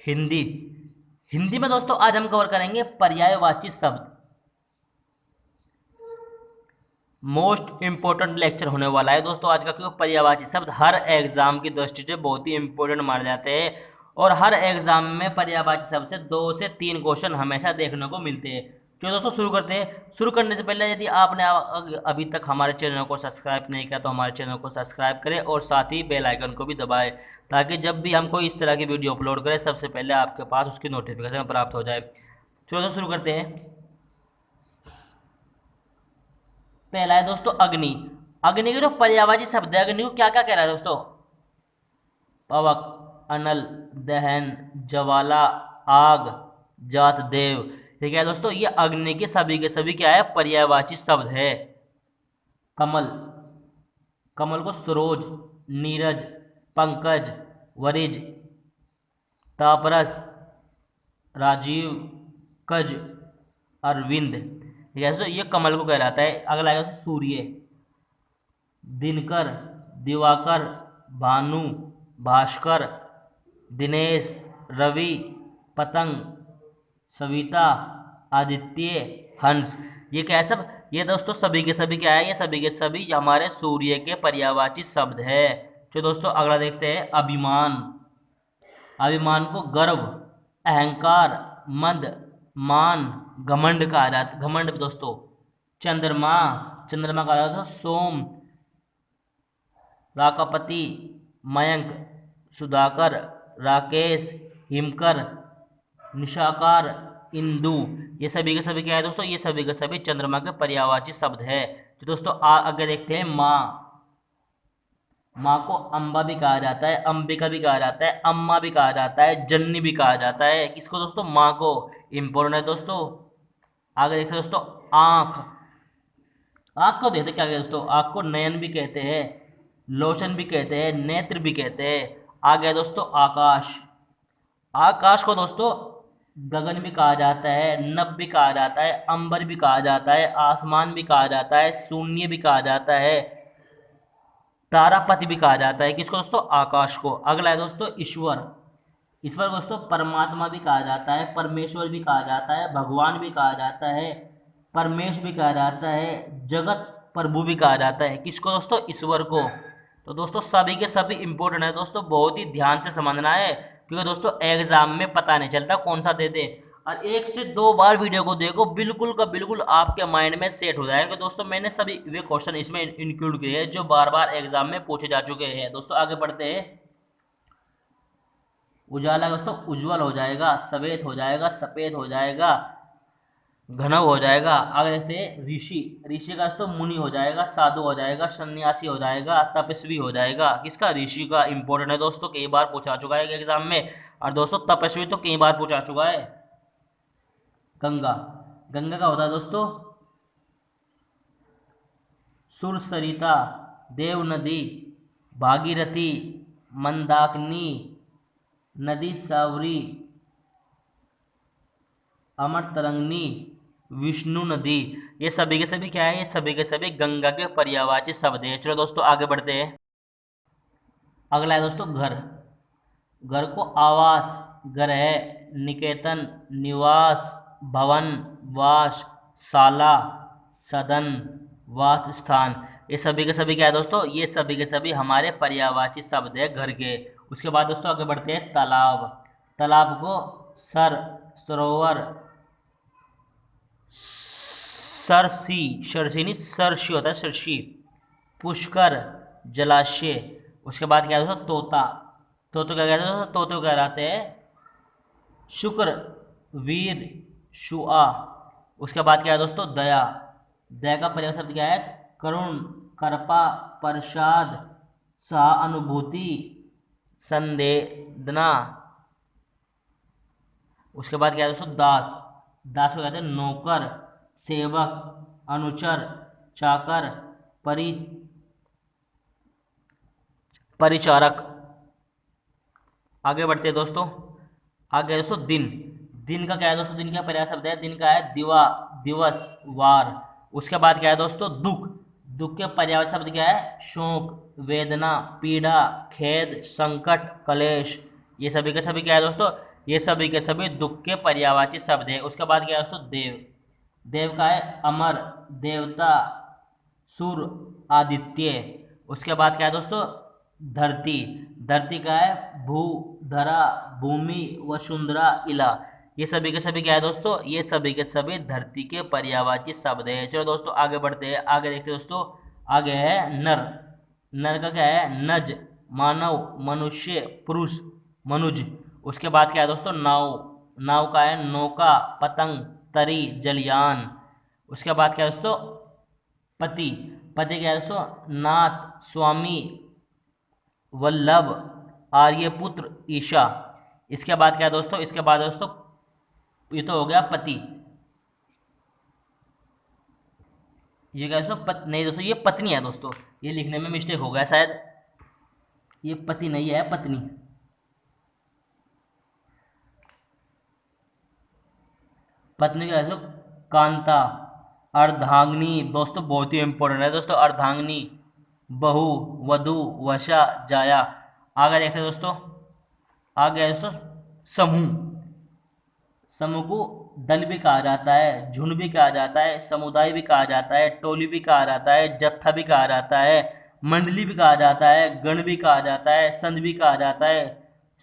हिंदी। हिंदी में दोस्तों आज हम कवर करेंगे पर्यायवाची शब्द। मोस्ट इंपॉर्टेंट लेक्चर होने वाला है दोस्तों आज का, क्योंकि पर्यायवाची शब्द हर एग्जाम की दृष्टि से बहुत ही इंपॉर्टेंट माने जाते हैं और हर एग्जाम में पर्यायवाची शब्द से 2 से 3 क्वेश्चन हमेशा देखने को मिलते हैं। तो दोस्तों शुरू करते हैं। शुरू करने से पहले यदि आपने अभी तक हमारे चैनल को सब्सक्राइब नहीं किया तो हमारे चैनल को सब्सक्राइब करें और साथ ही बेल आइकन को भी दबाएं, ताकि जब भी हम कोई इस तरह की वीडियो अपलोड करें सबसे पहले आपके पास उसकी नोटिफिकेशन प्राप्त हो जाए। चलो दोस्तों शुरू करते हैं। पहला है दोस्तों अग्नि। अग्नि के जो पर्यायवाची शब्द है अग्नि को क्या क्या कह रहा है दोस्तों? पवक, अनल, दहन, ज्वाला, आग, जात, देव। ठीक है दोस्तों, ये अग्नि के सभी क्या है? पर्यायवाची शब्द है। कमल, कमल को सरोज, नीरज, पंकज, वरिज, तापरस, राजीव, कज, अरविंद। ठीक है दोस्तों, ये कमल को कहलाता है। अगला है दोस्तों सूर्य। दिनकर, दिवाकर, भानु, भास्कर, दिनेश, रवि, पतंग, सविता, आदित्य, हंस। ये क्या है सब? ये दोस्तों सभी के सभी क्या है? ये सभी के सभी हमारे सूर्य के पर्यायवाची शब्द है। तो दोस्तों अगला देखते हैं अभिमान। अभिमान को गर्व, अहंकार, मद, मान, घमंड कहा जाता। घमंड दोस्तों। चंद्रमा, चंद्रमा कहा जाता है सोम, राकापति, मयंक, सुधाकर, राकेश, हिमकर, निशाकार, इंदु। ये सभी के सभी क्या है दोस्तों? ये सभी के सभी चंद्रमा के पर्यायवाची शब्द है। तो दोस्तों आगे देखते हैं माँ। माँ को अम्बा भी कहा जाता है, अंबिका भी कहा जाता है, अम्मा भी कहा जाता है, जननी भी कहा जाता है। किसको दोस्तों? माँ को। इंपॉर्टेंट है दोस्तों। आगे देखते हैं दोस्तों आंख। आंख को देखते क्या कहते हैं दोस्तों? आंख को नयन भी कहते हैं, लोचन भी कहते हैं, नेत्र भी कहते हैं। आगे है दोस्तों आकाश। आकाश को दोस्तों गगन भी कहा जाता है, नभ भी कहा जाता है, अंबर भी कहा जाता है, आसमान भी कहा जाता है, शून्य भी कहा जाता है, तारापति भी कहा जाता है। किसको दोस्तों? आकाश को। अगला है दोस्तों ईश्वर। ईश्वर को दोस्तों परमात्मा भी कहा जाता है, परमेश्वर भी कहा जाता है, भगवान भी कहा जाता है, परमेश भी कहा जाता है, जगत प्रभु भी कहा जाता है। किसको दोस्तों? ईश्वर को। तो दोस्तों सभी के सभी इंपॉर्टेंट है दोस्तों, बहुत ही ध्यान से समझना है, क्योंकि दोस्तों एग्जाम में पता नहीं चलता कौन सा दे दे। और 1 से 2 बार वीडियो को देखो, बिल्कुल का बिल्कुल आपके माइंड में सेट हो जाएगा। दोस्तों मैंने सभी वे क्वेश्चन इसमें इंक्लूड किए हैं जो बार बार एग्जाम में पूछे जा चुके हैं। दोस्तों आगे बढ़ते हैं। उजाला दोस्तों उज्जवल हो जाएगा, सफेद हो जाएगा, सफेद हो जाएगा, घनव हो जाएगा। आगे देखते हैं ऋषि। ऋषि का दोस्तों मुनि हो जाएगा, साधु हो जाएगा, सन्यासी हो जाएगा, तपस्वी हो जाएगा। किसका? ऋषि का। इंपॉर्टेंट है दोस्तों, कई बार पूछा चुका है एग्जाम में। और दोस्तों तपस्वी तो कई बार पूछा चुका है। गंगा। गंगा का होता है दोस्तों सुरसरिता, देव नदी, भागीरथी, मंदाकिनी, नदी सावरी, अमर तरंगनी, विष्णु नदी। ये सभी के सभी क्या है? ये सभी के सभी गंगा के पर्यायवाची शब्द है। चलो दोस्तों आगे बढ़ते हैं। अगला है दोस्तों घर। घर को आवास, गृह, निकेतन, निवास, भवन, वास, शाला, सदन, वास स्थान। ये सभी के सभी क्या है दोस्तों? ये सभी के सभी हमारे पर्यायवाची शब्द है घर के। उसके बाद दोस्तों आगे बढ़ते हैं तालाब। तालाब को सर, सरोवर, सरसी, सरसी नहीं सरसी होता है, सरसी, पुष्कर, जलाशय। उसके बाद क्या है दोस्तों तोता। तोते क्या कहते हैं दोस्तों? तोते को कहलाते हैं शुक्र, वीर, शुआ। उसके बाद क्या है दोस्तों दया। दया का पर्याय शब्द क्या है? करुण, कृपा, प्रसाद, सहानुभूति, संवेदना। उसके बाद क्या है दोस्तों दास। दास को कहते हैं नौकर, सेवक, अनुचर, चाकर, परि परिचारक। आगे बढ़ते हैं दोस्तों। आगे है दोस्तों दिन। दिन का क्या है दोस्तों? दिन का पर्याय शब्द है, दिन का है दिवा, दिवस, वार। उसके बाद क्या है दोस्तों दुख। दुख के पर्याय शब्द क्या है? शोक, वेदना, पीड़ा, खेद, संकट, कलेश। ये सभी के सभी क्या है दोस्तों? ये सभी के सभी दुख के पर्यायवाची शब्द है। उसके बाद क्या है दोस्तों, देव। देव का है अमर, देवता, सूर्य, आदित्य। उसके बाद क्या है दोस्तों, धरती। धरती का है भू, धरा, भूमि, वसुंधरा, इला। ये सभी के सभी क्या है दोस्तों, ये सभी के सभी धरती के पर्यायवाची शब्द है। चलो दोस्तों आगे बढ़ते हैं, आगे देखते हैं दोस्तों। आगे है नर। नर का क्या है, नज, मानव, मनुष्य, पुरुष, मनुज। उसके बाद क्या है दोस्तों, नाव। नाव का है नौका, पतंग, तरी, जलयान। उसके बाद क्या है दोस्तों, पति। पति क्या है दोस्तों, नाथ, स्वामी, वल्लभ, आर्यपुत्र, ईशा। इसके बाद क्या है दोस्तों, इसके बाद दोस्तों ये तो हो गया पति। ये क्या है दोस्तों, नहीं दोस्तों ये पत्नी है दोस्तों, ये लिखने में मिस्टेक हो गया शायद, ये पति नहीं है, पत्नी। पत्नी का दोस्तों कांता, अर्धांगिनी दोस्तों बहुत ही इंपॉर्टेंट है दोस्तों, अर्धांगिनी, बहू, वधु, वशा, जाया। आगे देखते हैं दोस्तों, आगे है दोस्तों समूह। समूह को दल भी कहा जाता है, झुंड भी कहा जाता है, समुदाय भी कहा जाता है, टोली भी कहा जाता है, जत्था भी कहा जाता है, मंडली भी कहा जाता है, गण भी कहा जाता है, संघ भी कहा जाता है,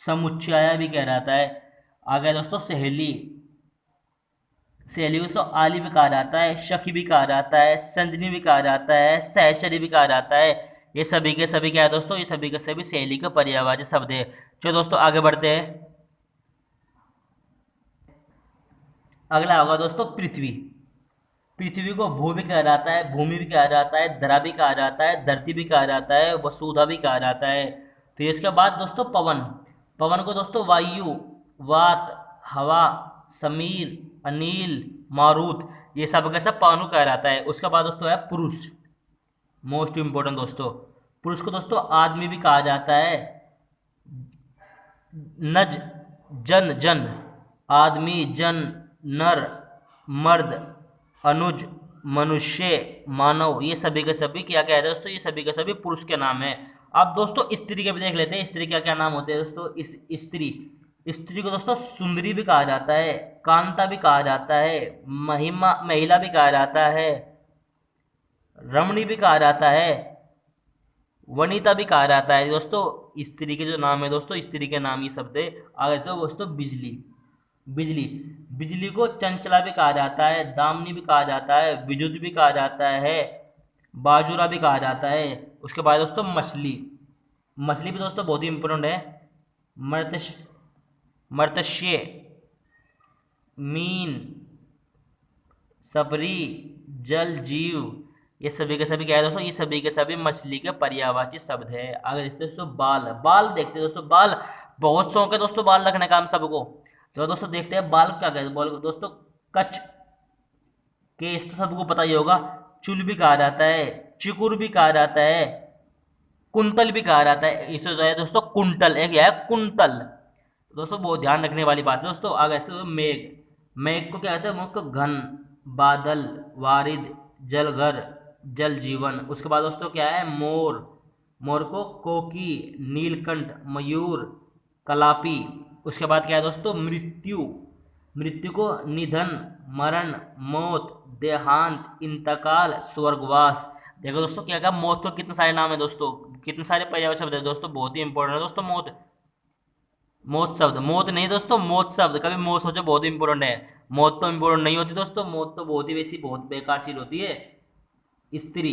समुच्चय भी कहा जाता है। आगे दोस्तों सहेली। सहेली को दोस्तों आली भी कहा जाता है, सखी भी कहा जाता है, संजनी भी कहा जाता है, सहचरी भी कहा जाता है। ये सभी के सभी क्या है दोस्तों, ये सभी के सभी सहेली के पर्यायवाची शब्द है। चलो दोस्तों आगे बढ़ते हैं। अगला होगा दोस्तों पृथ्वी। पृथ्वी को भू भी कहा जाता है, भूमि भी कहा जाता है, धरा भी कहा जाता है, धरती भी कहा जाता है, वसुधा भी कहा जाता है। फिर इसके बाद दोस्तों पवन। पवन को दोस्तों वायु, वात, हवा, समीर, अनिल, मारुत, ये सब का सब पवन को कहा जाता है। उसके बाद दोस्तों है पुरुष, मोस्ट इंपोर्टेंट दोस्तों। पुरुष को दोस्तों आदमी भी कहा जाता है, नज, जन, जन, आदमी, जन, नर, मर्द, अनुज, मनुष्य, मानव। ये सभी के सभी क्या क्या है दोस्तों, ये सभी के सभी पुरुष के नाम है। अब दोस्तों स्त्री के भी देख लेते हैं, स्त्री क्या क्या नाम होते हैं दोस्तों। इस स्त्री, स्त्री को दोस्तों सुंदरी भी कहा जाता है, कांता भी कहा जाता है, महिमा, महिला भी कहा जाता है, रमणी भी कहा जाता है, वनिता भी कहा जाता है दोस्तों। स्त्री के जो नाम है दोस्तों, स्त्री के नाम ये शब्द है। आगे तो दोस्तों बिजली। बिजली, बिजली को चंचला भी कहा जाता है, दामनी भी कहा जाता है, विद्युत भी कहा जाता है, बाजुरा भी कहा जाता है। उसके बाद दोस्तों मछली। मछली भी दोस्तों बहुत ही इंपॉर्टेंट है। मर्तश, मर्तष्य, मीन, सबरी, जल जीव। ये सभी के सभी क्या है दोस्तों, ये सभी के सभी मछली के पर्यायवाची शब्द है। आगे देखते हैं दोस्तों बाल। बाल देखते हैं दोस्तों, बाल बहुत शौक है दोस्तों बाल रखने का हम सबको। तो दोस्तों देखते हैं बाल क्या कहते हैं। बाल को दोस्तों कच, केस तो सबको पता ही होगा, चुल भी कहा जाता है, चिकुर भी कहा जाता है, कुंतल भी कहा जाता है। इसे जो है दोस्तों कुंटल, एक है कुंतल। दोस्तों बहुत ध्यान रखने वाली बात है दोस्तों। आगे देखते हैं मेघ। मेघ को क्या कहते हैं, उसको घन, बादल, वारिद, जलघर, जल जीवन। उसके बाद दोस्तों क्या है मोर। मोर को कोकी, नीलकंठ, मयूर, कलापी। उसके बाद क्या है दोस्तों मृत्यु। मृत्यु को निधन, मरण, मौत, देहांत, इंतकाल, स्वर्गवास। देखो दोस्तों क्या क्या मौत को कितने सारे नाम है दोस्तों, कितने सारे पर्यायवाची शब्द है दोस्तों, बहुत ही इंपॉर्टेंट है दोस्तों मौत। मौत शब्द, मौत नहीं दोस्तों, मौत शब्द कभी मौत सोचो, बहुत इंपॉर्टेंट है। मौत तो इंपॉर्टेंट नहीं होती दोस्तों, मौत तो बहुत ही वैसी बहुत बेकार चीज होती है। स्त्री।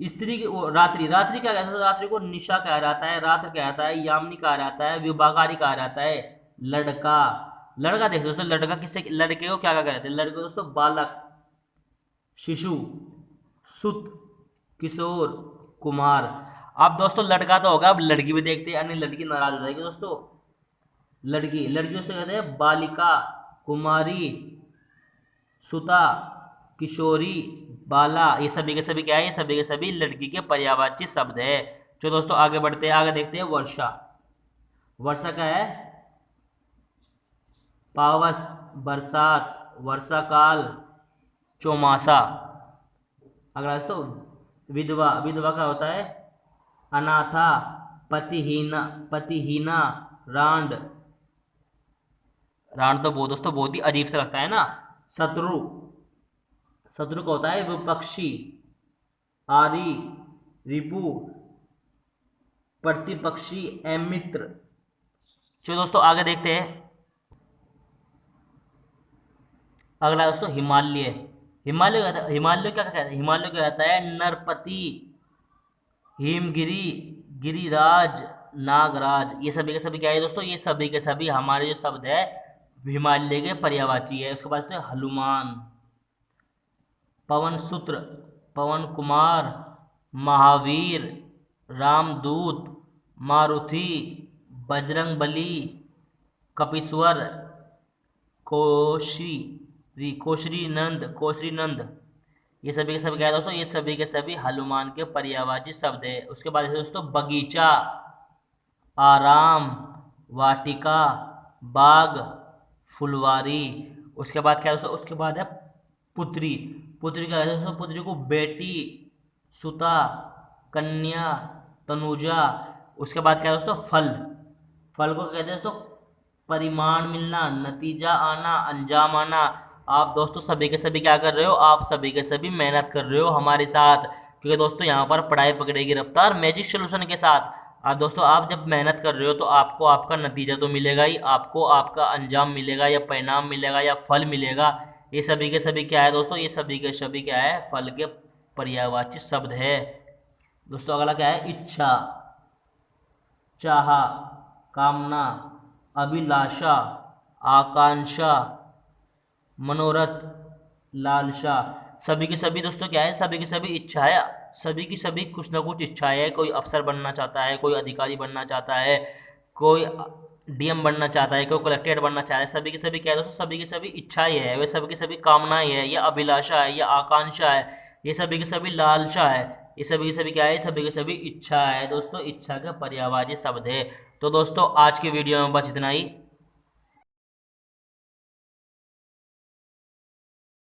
स्त्री की रात्रि। रात्रि क्या कहते हैं, रात्रि को निशा कहा जाता है, रात्र कहा जाता है, यामिनी कहा जाता है, विभागारी कहा जाता है। लड़का। लड़का देखो दोस्तों, लड़का किससे, लड़के को क्या क्या कहते हैं, लड़के को दोस्तों बालक, शिशु, सुत, किशोर, कुमार। अब दोस्तों लड़का तो होगा, अब लड़की भी देखते हैं, अन्य लड़की नाराज हो जाएगी दोस्तों। लड़की, लड़कियों से कहते हैं बालिका, कुमारी, सुता, किशोरी, बाला। ये सभी के सभी क्या है, ये सभी के सभी लड़की के पर्यायवाची शब्द है। जो दोस्तों आगे बढ़ते हैं, आगे देखते हैं वर्षा। वर्षा क्या है, पावस, बरसात, वर्षा काल, चौमासा। अगला दोस्तों विधवा। विधवा का होता है अनाथा, पतिहीना, पतिहीना, रांड, रावण तो बहुत दोस्तों बहुत ही अजीब सा लगता है ना। शत्रु, शत्रु का होता है विपक्षी, आरी, रिपु, प्रतिपक्षी, मित्र। चलो दोस्तों आगे देखते हैं। अगला दोस्तों हिमालय। हिमालय क्या कहता है? हिमालय क्या कहता है? नरपति, हिमगिरी, गिरिराज, नागराज। ये सभी के सभी क्या है दोस्तों? ये सभी के सभी हमारे जो शब्द है हिमालय के पर्यायवाची है। उसके बाद हनुमान, पवन सूत्र, पवन कुमार, महावीर, रामदूत, मारुति, बजरंगबली, कपीश्वर, कोशरी नंद। ये सभी के सभी क्या है दोस्तों? ये सभी के सभी हनुमान के पर्यायवाची शब्द है। उसके बाद है दोस्तों बगीचा, आराम, वाटिका, बाग, फुलवारी। उसके बाद क्या है दोस्तों? उसके बाद है पुत्री। पुत्री क्या है दोस्तों? पुत्री को बेटी, सुता, कन्या, तनुजा। उसके बाद क्या है दोस्तों? फल। फल को कहते हैं दोस्तों परिमाण मिलना, नतीजा आना, अंजाम आना। आप दोस्तों सभी के सभी क्या कर रहे हो? आप सभी के सभी मेहनत कर रहे हो हमारे साथ, क्योंकि दोस्तों यहाँ पर पढ़ाई पकड़ेगी रफ्तार मैजिक सोल्यूशन के साथ। आप दोस्तों आप जब मेहनत कर रहे हो तो आपको आपका नतीजा तो मिलेगा ही, आपको आपका अंजाम मिलेगा या परिणाम मिलेगा या फल मिलेगा। ये सभी के सभी क्या है दोस्तों? ये सभी के सभी क्या है? फल के पर्यायवाची शब्द है। दोस्तों अगला क्या है? इच्छा, चाह, कामना, अभिलाषा, आकांक्षा, मनोरथ, लालसा। सभी की सभी दोस्तों क्या है? सभी की सभी इच्छा है। सभी की सभी कुछ ना कुछ इच्छाएं है। कोई अफसर बनना चाहता है, कोई अधिकारी बनना चाहता है, कोई डीएम बनना चाहता है, कोई कलेक्टर बनना चाहता है। सभी की सभी क्या है दोस्तों? सभी की सभी इच्छाएं है, वे सभी की सभी कामनाएं है, या अभिलाषा है, या आकांक्षा है, ये सभी की सभी लालसा है। ये सभी की सभी क्या है? सभी की सभी इच्छा है दोस्तों। इच्छा का पर्यायवाची शब्द है। तो दोस्तों आज की वीडियो में बस इतना ही।